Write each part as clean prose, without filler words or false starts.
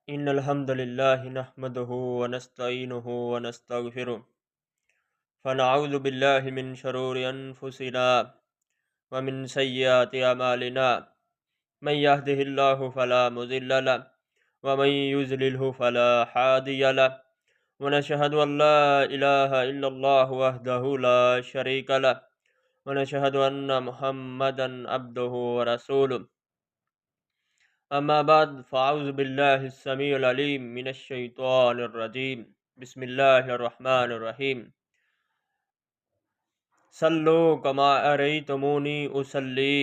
إن الحمد لله نحمده ونستعينه ونستغفره فنعوذ بالله من شرور أنفسنا ومن سيئات أعمالنا من يهده الله فلا مضل له ومن يضلله فلا هادي له ونشهد أن لا إله إلا الله وحده لا شريك له ونشهد أن محمدا عبده ورسوله أما بعد فأعوذ بالله السميع العليم من الشيطان الرجيم بسم الله الرحمن الرحيم صلو کما ارئیتمونی اصلی۔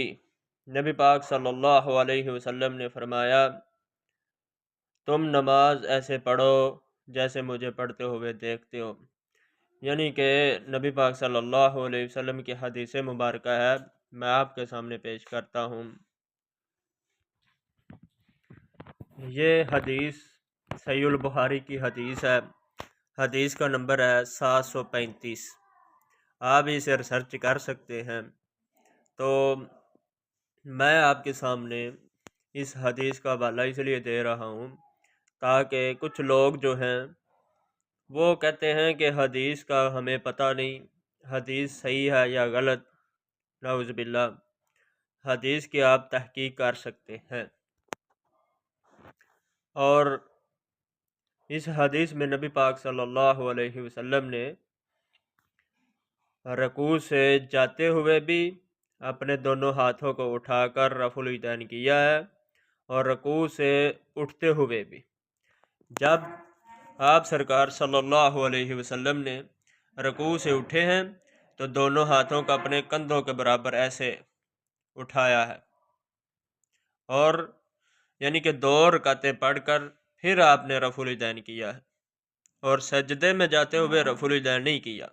نبی پاک صلی اللہ علیہ وسلم نے فرمایا تم نماز ایسے پڑھو جیسے مجھے پڑھتے ہوئے دیکھتے ہو، یعنی کہ نبی پاک صلی اللہ علیہ وسلم کی حدیث مبارکہ ہے، میں آپ کے سامنے پیش کرتا ہوں۔ یہ حدیث صحیح البخاری کی حدیث ہے، حدیث کا نمبر ہے 735۔ آپ اسے ریسرچ کر سکتے ہیں۔ تو میں آپ کے سامنے اس حدیث کا حوالہ اس لیے دے رہا ہوں تاکہ کچھ لوگ جو ہیں وہ کہتے ہیں کہ حدیث کا ہمیں پتہ نہیں، حدیث صحیح ہے یا غلط، نعوذ باللہ۔ حدیث کی آپ تحقیق کر سکتے ہیں، اور اس حدیث میں نبی پاک صلی اللہ علیہ وسلم نے رکوع سے جاتے ہوئے بھی اپنے دونوں ہاتھوں کو اٹھا کر رفع الیدین کیا ہے، اور رکوع سے اٹھتے ہوئے بھی جب آپ سرکار صلی اللہ علیہ وسلم نے رکوع سے اٹھے ہیں تو دونوں ہاتھوں کو اپنے کندھوں کے برابر ایسے اٹھایا ہے، اور یعنی کہ 2 رکعتیں پڑھ کر پھر آپ نے رفع الیدین کیا ہے، اور سجدے میں جاتے ہوئے رفع الیدین نہیں کیا۔